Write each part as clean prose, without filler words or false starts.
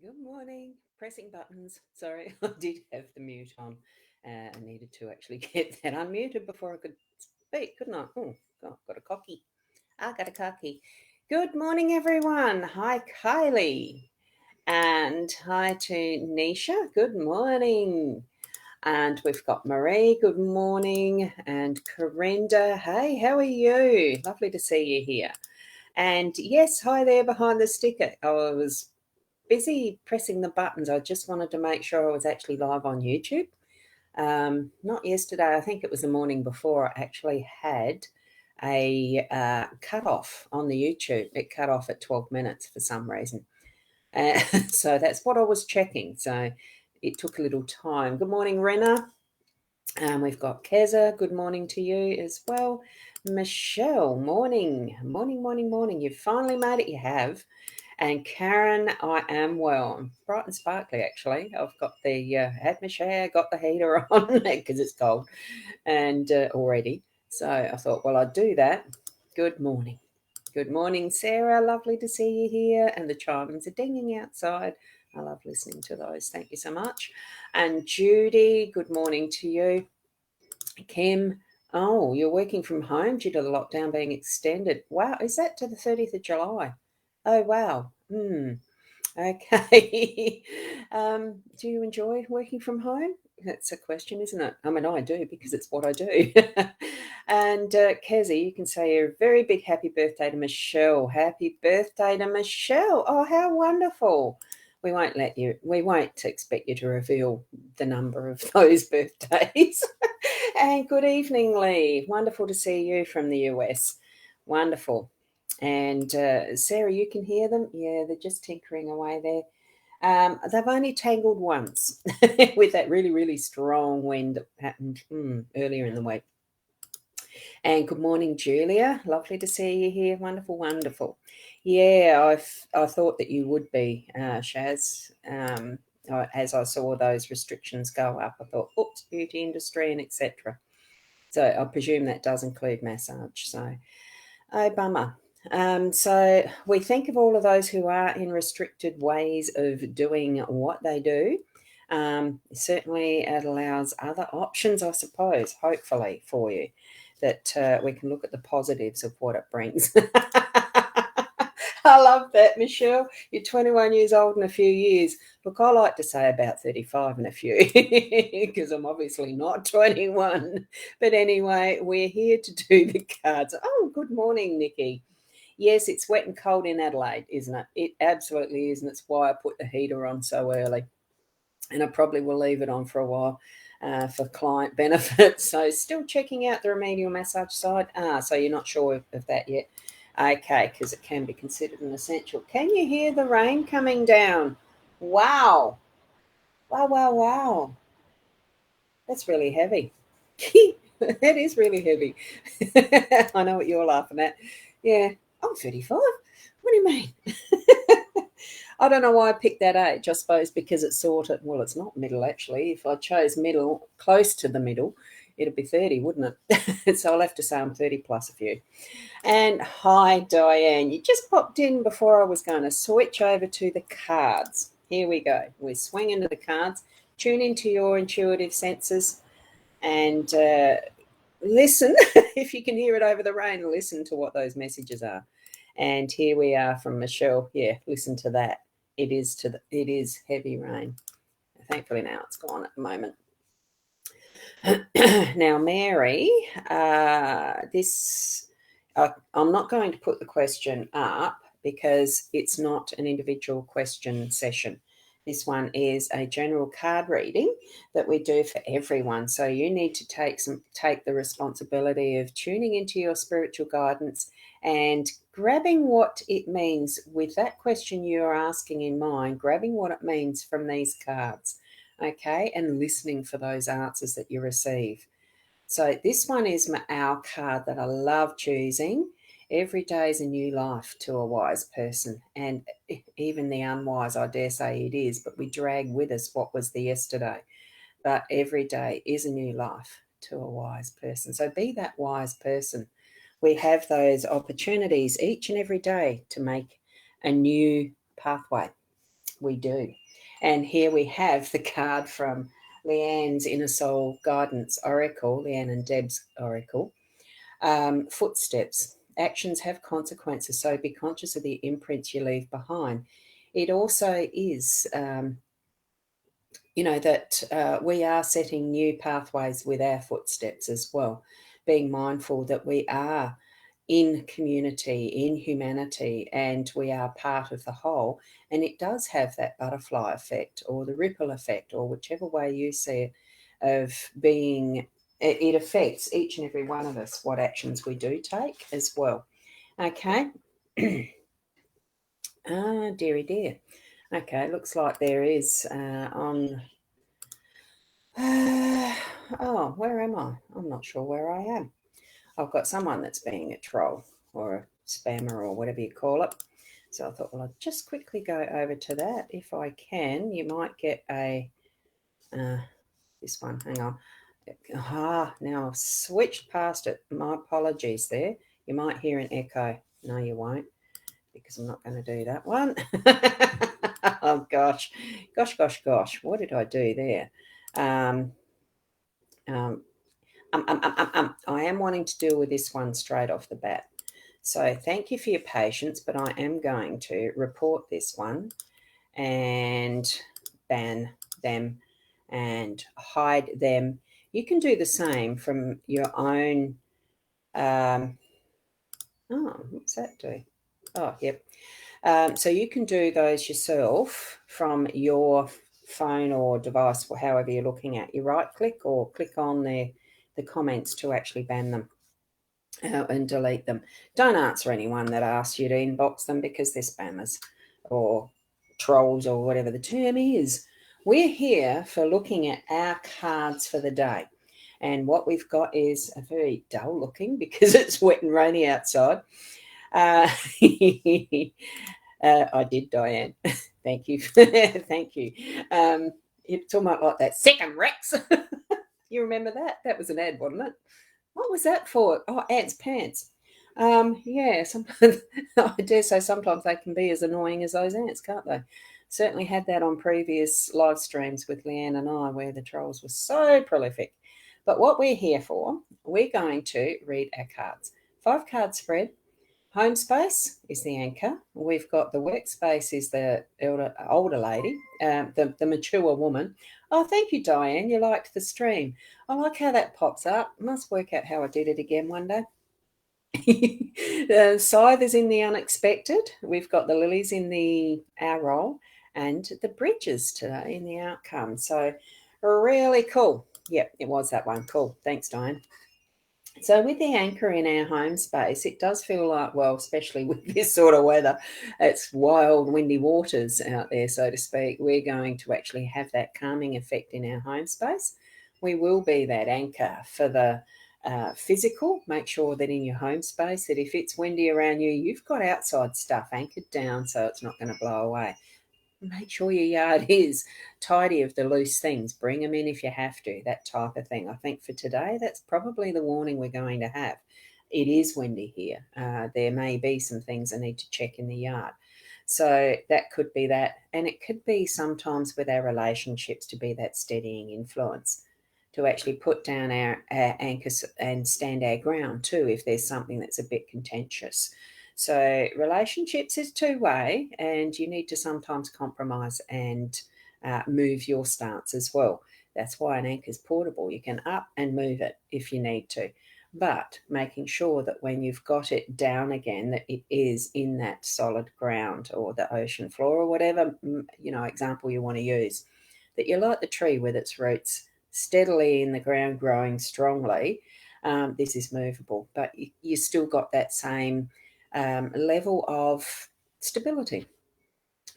Good morning. Pressing buttons. Sorry, I did have the mute on. I needed to actually get that unmuted before I could speak, couldn't I? Oh, God, got a cocky. I got a cocky. Good morning, everyone. Hi, Kylie. And hi to Nisha. Good morning. And we've got Marie. Good morning. And Corinda. Hey, how are you? Lovely to see you here. And yes, hi there behind the sticker. I was busy pressing the buttons. I just wanted to make sure I was actually live on YouTube. Not yesterday, I think it was the morning before, I actually had a cut off on the YouTube. It cut off at 12 minutes for some reason. So that's what I was checking. So it took a little time. Good morning, Rena. We've got Keza. Good morning to you as well. Michelle, morning. Morning, morning, morning. You've finally made it. You have. And Karen, I am well. I'm bright and sparkly, actually. I've got the had my shower, got the heater on because it's cold, and already. So I thought, well, I'd do that. Good morning. Good morning, Sarah. Lovely to see you here. And the chimes are dinging outside. I love listening to those. Thank you so much. And Judy, good morning to you. Kim, oh, you're working from home due to the lockdown being extended. Wow, is that to the 30th of July? Oh, wow. Okay. Do you enjoy working from home? That's a question, isn't it? I mean, I do because it's what I do. And Kezi, you can say a very big happy birthday to Michelle. Happy birthday to Michelle. Oh, how wonderful. We won't expect you to reveal the number of those birthdays. And good evening, Lee. Wonderful to see you from the US. Wonderful. And Sarah, you can hear them? Yeah, they're just tinkering away there. They've only tangled once with that really, really strong wind that happened earlier in the week. And good morning, Julia. Lovely to see you here. Wonderful, wonderful. Yeah, I thought that you would be, Shaz. As I saw those restrictions go up, I thought, oops, beauty industry and etc. So I presume that does include massage. So, oh, bummer. So we think of all of those who are in restricted ways of doing what they do. Certainly, it allows other options, I suppose, hopefully for you, that we can look at the positives of what it brings. I love that, Michelle. You're 21 years old in a few years. Look, I like to say about 35 in a few because I'm obviously not 21. But anyway, we're here to do the cards. Oh, good morning, Nikki. Yes, it's wet and cold in Adelaide, isn't it? It absolutely is, and it's why I put the heater on so early. And I probably will leave it on for a while for client benefit. So still checking out the remedial massage side. So you're not sure of that yet. Okay, because it can be considered an essential. Can you hear the rain coming down? Wow. Wow, wow, wow. That's really heavy. That is really heavy. I know what you're laughing at. Yeah, I'm 35. What do you mean? I don't know why I picked that age. I suppose because it's sort of, well, it's not middle actually. If I chose middle, close to the middle, it'd be 30, wouldn't it? So I'll have to say I'm 30 plus a few. And hi, Diane. You just popped in before I was going to switch over to the cards. Here we go. We swing into the cards, tune into your intuitive senses, and listen. If you can hear it over the rain, listen to what those messages are. And here we are from Michelle. Yeah, listen to that. It is heavy rain. Thankfully now it's gone at the moment. Now, Mary, I'm not going to put the question up because it's not an individual question session. This one is a general card reading that we do for everyone. So you need to take the responsibility of tuning into your spiritual guidance and grabbing what it means with that question you're asking in mind, grabbing what it means from these cards, okay, and listening for those answers that you receive. So this one is our card that I love choosing. Every day is a new life to a wise person, and even the unwise, I dare say it is, but we drag with us what was the yesterday. But every day is a new life to a wise person. So be that wise person. We have those opportunities each and every day to make a new pathway. We do. And here we have the card from Leanne's Inner Soul Guidance Oracle, Leanne and Deb's Oracle. Footsteps. Actions have consequences, so be conscious of the imprints you leave behind. It also is, that we are setting new pathways with our footsteps as well, being mindful that we are in community, in humanity, and we are part of the whole. And it does have that butterfly effect or the ripple effect, or whichever way you see it, of being, it affects each and every one of us, what actions we do take as well. Okay. Dearie dear. Okay, looks like there is on. Oh, where am I? I'm not sure where I am. I've got someone that's being a troll or a spammer or whatever you call it. So I thought, well, I'll just quickly go over to that. If I can, you might get this one. Hang on. Now I've switched past it. My apologies there. You might hear an echo. No, you won't, because I'm not going to do that one. Oh, gosh. What did I do there? I am wanting to deal with this one straight off the bat. So thank you for your patience, but I am going to report this one and ban them and hide them. You can do the same from your own. What's that do? Oh, yep. So you can do those yourself from your phone or device, or however you're looking at. You right click or click on the comments to actually ban them and delete them. Don't answer anyone that asks you to inbox them, because they're spammers or trolls or whatever the term is. We're here for looking at our cards for the day. And what we've got is a very dull looking, because it's wet and rainy outside. I did, Diane. Thank you. Thank you. It's almost like that second Rex. You remember that? That was an ad, wasn't it? What was that for? Oh, ants' pants. Yeah, sometimes I dare say sometimes they can be as annoying as those ants, can't they? Certainly had that on previous live streams with Leanne and I, where the trolls were so prolific. But what we're here for, we're going to read our cards. 5-card spread. Home space is the anchor. We've got the workspace is the older lady, the mature woman. Oh, thank you, Diane. You liked the stream. I like how that pops up. Must work out how I did it again one day. The scythe is in the unexpected. We've got the lilies in the our role, and the bridges today in the outcome. So really cool. Yep, it was that one. Cool. Thanks, Diane. So with the anchor in our home space, it does feel like, well, especially with this sort of weather, it's wild, windy waters out there, so to speak. We're going to actually have that calming effect in our home space. We will be that anchor for the physical. Make sure that in your home space, that if it's windy around you, you've got outside stuff anchored down so it's not going to blow away. Make sure your yard is tidy of the loose things. Bring them in if you have to, that type of thing. I think for today, that's probably the warning we're going to have. It is windy here. There may be some things I need to check in the yard. So that could be that. And it could be sometimes with our relationships to be that steadying influence, to actually put down our anchors and stand our ground too if there's something that's a bit contentious. So relationships is two-way, and you need to sometimes compromise and move your stance as well. That's why an anchor is portable. You can up and move it if you need to, but making sure that when you've got it down again, that it is in that solid ground or the ocean floor or whatever example you want to use. That you're like the tree with its roots steadily in the ground, growing strongly. This is movable, but you still got that same level of stability.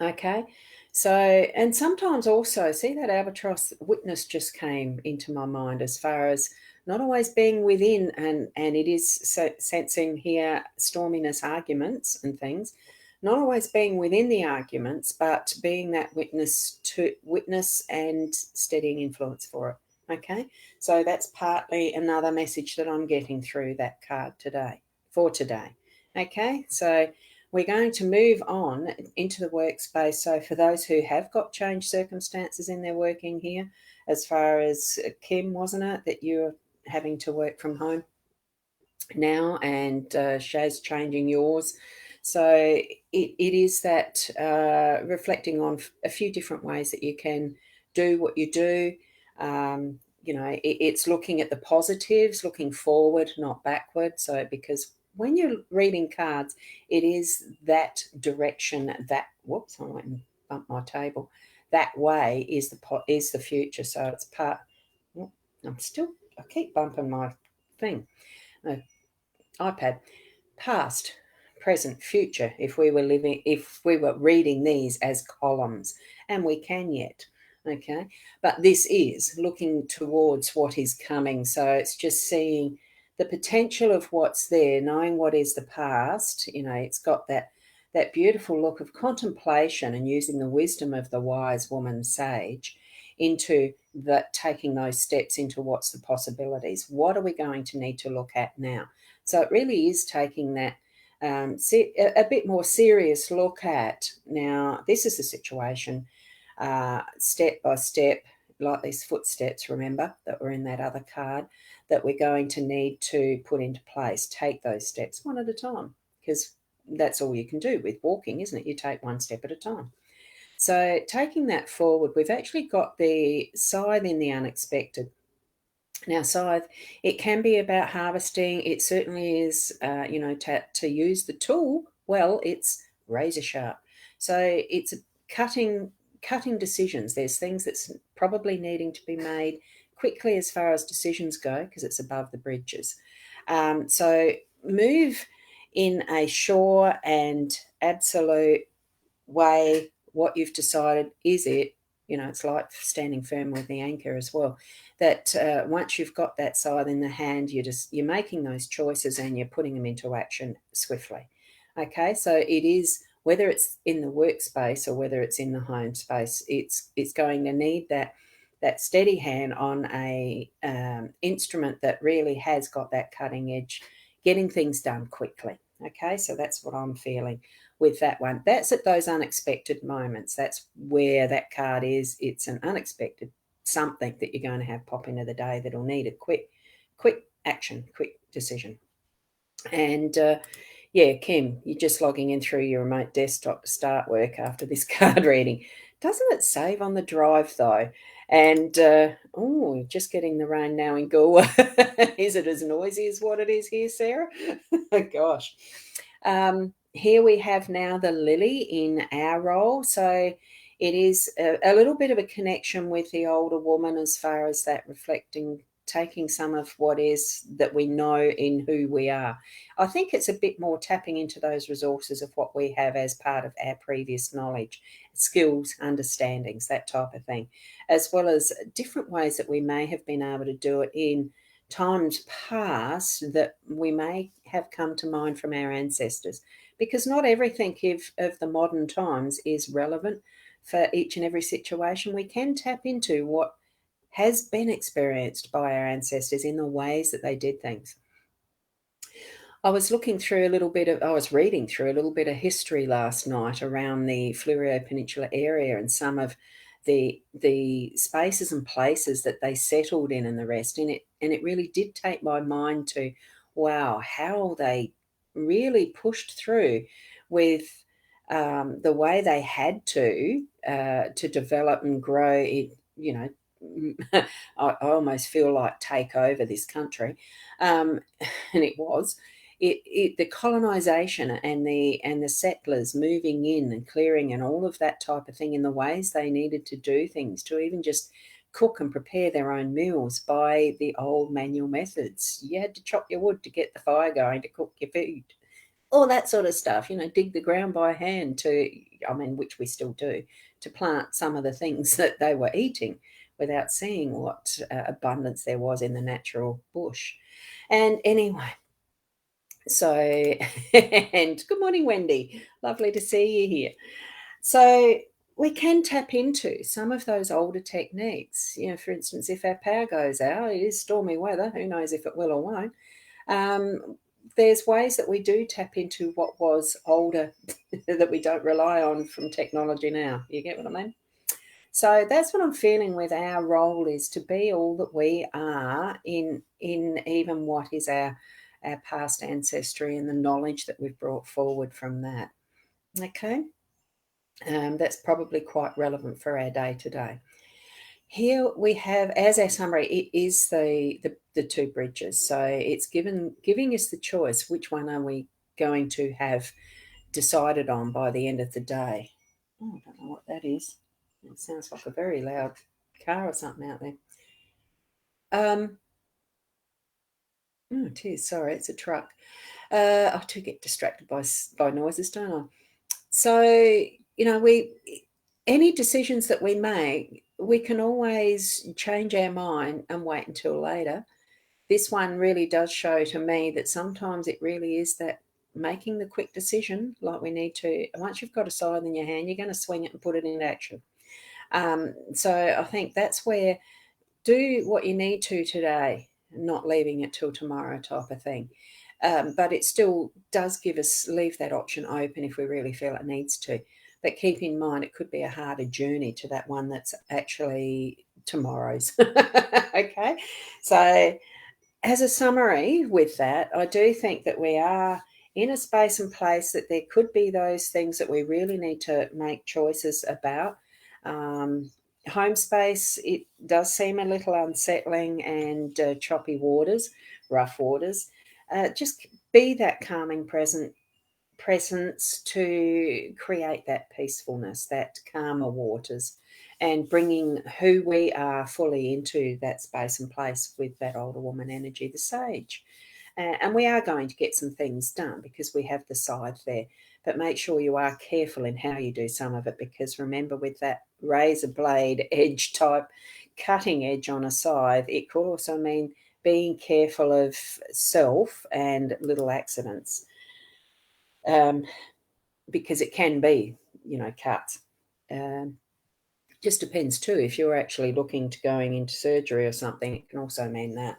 Okay, so, and sometimes also, see that albatross witness just came into my mind, as far as not always being within, and it is sensing here storminess, arguments and things, not always being within the arguments, but being that witness and steadying influence for it. Okay, so that's partly another message that I'm getting through that card today, for today. Okay, so we're going to move on into the workspace. So for those who have got changed circumstances in their working here, as far as Kim, wasn't it, that you're having to work from home now, and Shaz changing yours. So it is that reflecting on a few different ways that you can do what you do. It's looking at the positives, looking forward, not backward. So because when you're reading cards, it is that direction. That whoops, I went and bumped my table. That way is the future. So it's part. oh, I keep bumping my thing. No, iPad. Past, present, future, if we were reading these as columns, and we can yet. Okay. But this is looking towards what is coming. So it's just seeing the potential of what's there, knowing what is the past. It's got that beautiful look of contemplation and using the wisdom of the wise woman sage into that, taking those steps into what's the possibilities. What are we going to need to look at now? So it really is taking that a bit more serious look at, now, this is the situation, step by step, like these footsteps, remember, that were in that other card, that we're going to need to put into place. Take those steps one at a time, because that's all you can do with walking, isn't it? You take one step at a time. So taking that forward, we've actually got the scythe in the unexpected. Now, scythe, it can be about harvesting. It certainly is, to use the tool well. It's razor sharp. So it's cutting decisions. There's things that's probably needing to be made quickly as far as decisions go, because it's above the bridges. So move in a sure and absolute way. What you've decided, is it? It's like standing firm with the anchor as well, that once you've got that scythe in the hand, you're making those choices and you're putting them into action swiftly. Okay, so it is, whether it's in the workspace or whether it's in the home space, it's going to need that steady hand on a instrument that really has got that cutting edge, getting things done quickly. Okay, so that's what I'm feeling with that one. That's at those unexpected moments. That's where that card is. It's an unexpected something that you're going to have pop into the day that'll need a quick action, quick decision. And Kim, you're just logging in through your remote desktop to start work after this card reading. Doesn't it save on the drive though? And just getting the rain now in Goa. Is it as noisy as what it is here, Sarah? Oh gosh. Here we have now the lily in our role. So it is a little bit of a connection with the older woman, as far as that reflecting, taking some of what is that we know in who we are. I think it's a bit more tapping into those resources of what we have as part of our previous knowledge, skills, understandings, that type of thing, as well as different ways that we may have been able to do it in times past that we may have come to mind from our ancestors, because not everything of the modern times is relevant for each and every situation. We can tap into what has been experienced by our ancestors in the ways that they did things. I was reading through a little bit of history last night around the Fleurieu Peninsula area, and some of the spaces and places that they settled in and the rest in it. And it really did take my mind to, wow, how they really pushed through with the way they had to develop and grow it. I almost feel like take over this country, and it was. The colonization and the settlers moving in and clearing and all of that type of thing, in the ways they needed to do things, to even just cook and prepare their own meals by the old manual methods. You had to chop your wood to get the fire going to cook your food, all that sort of stuff. Dig the ground by hand which we still do, to plant some of the things that they were eating, without seeing what abundance there was in the natural bush. And anyway, so, and good morning, Wendy. Lovely to see you here. So we can tap into some of those older techniques. For instance, if our power goes out, it is stormy weather, who knows if it will or won't. there's ways that we do tap into what was older that we don't rely on from technology now. You get what I mean? So that's what I'm feeling with our role, is to be all that we are in even what is our past ancestry and the knowledge that we've brought forward from that. Okay, that's probably quite relevant for our day to day. Here we have, as our summary, it is the two bridges. So it's giving us the choice, which one are we going to have decided on by the end of the day. Oh, I don't know what that is. It sounds like a very loud car or something out there. Oh, it is. Sorry, it's a truck. I do get distracted by noises, don't I? So, we any decisions that we make, we can always change our mind and wait until later. This one really does show to me that sometimes it really is that making the quick decision, like we need to. Once you've got a scythe in your hand, you're going to swing it and put it into action. So I think that's where, do what you need to today, not leaving it till tomorrow type of thing. But it still does leave that option open if we really feel it needs to. But keep in mind, it could be a harder journey to that one that's actually tomorrow's. Okay. So, as a summary with that, I do think that we are in a space and place that there could be those things that we really need to make choices about. Um, Home space, it does seem a little unsettling and choppy waters, rough waters. Just be that calming presence to create that peacefulness, that calmer waters, and bringing who we are fully into that space and place with that older woman energy, the sage. And we are going to get some things done because we have the side there. But make sure you are careful in how you do some of it, because remember, with that razor blade edge type cutting edge on a scythe, it could also mean being careful of self and little accidents, um, because it can be, cuts. Um, just depends too. If you're actually looking to going into surgery or something, it can also mean that,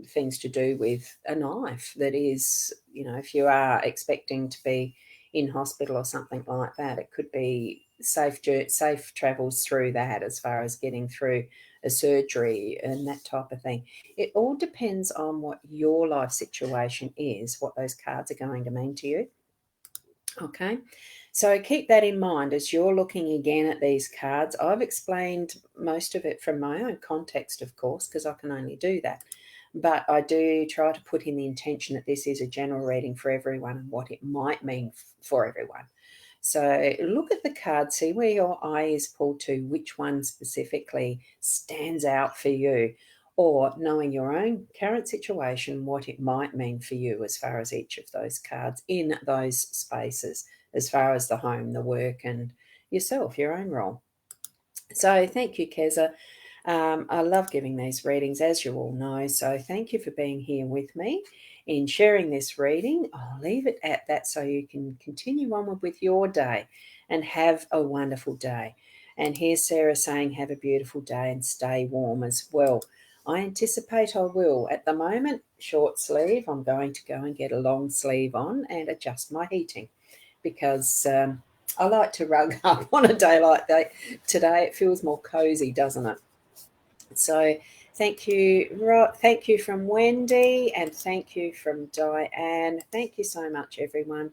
things to do with a knife. That is, if you are expecting to be in hospital or something like that, it could be safe travels through that, as far as getting through a surgery and that type of thing. It all depends on what your life situation is, what those cards are going to mean to you. Okay, so keep that in mind as you're looking again at these cards. I've explained most of it from my own context, of course, because I can only do that. But I do try to put in the intention that this is a general reading for everyone and what it might mean for everyone. So look at the card, see where your eye is pulled to, which one specifically stands out for you, or knowing your own current situation, what it might mean for you as far as each of those cards in those spaces, as far as the home, the work, and yourself, your own role. So thank you, Keza. I love giving these readings, as you all know. So thank you for being here with me in sharing this reading. I'll leave it at that so you can continue onward with your day and have a wonderful day. And here's Sarah saying, have a beautiful day and stay warm as well. I anticipate I will. At the moment, short sleeve. I'm going to go and get a long sleeve on and adjust my heating, because I like to rug up on a day like that. Today it feels more cozy, doesn't it? So thank you from Wendy, and thank you from Diane. Thank you so much, everyone.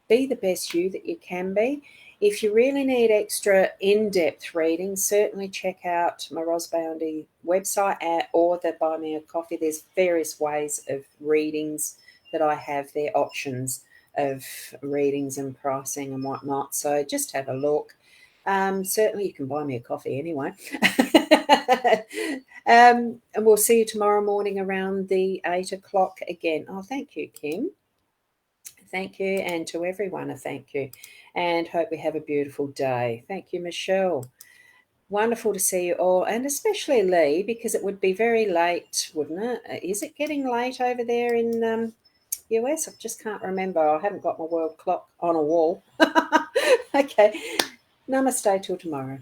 Be the best you that you can be. If you really need extra in-depth reading, certainly check out my Rosboundy website or the Buy Me a Coffee. There's various ways of readings that I have there, options of readings and pricing and whatnot. So just have a look. Certainly, you can buy me a coffee anyway. And we'll see you tomorrow morning around the 8 o'clock again. Oh, thank you, Kim. Thank you. And to everyone, a thank you. And hope we have a beautiful day. Thank you, Michelle. Wonderful to see you all, and especially Lee, because it would be very late, wouldn't it? Is it getting late over there in US? I just can't remember. I haven't got my world clock on a wall. Okay. Namaste till tomorrow.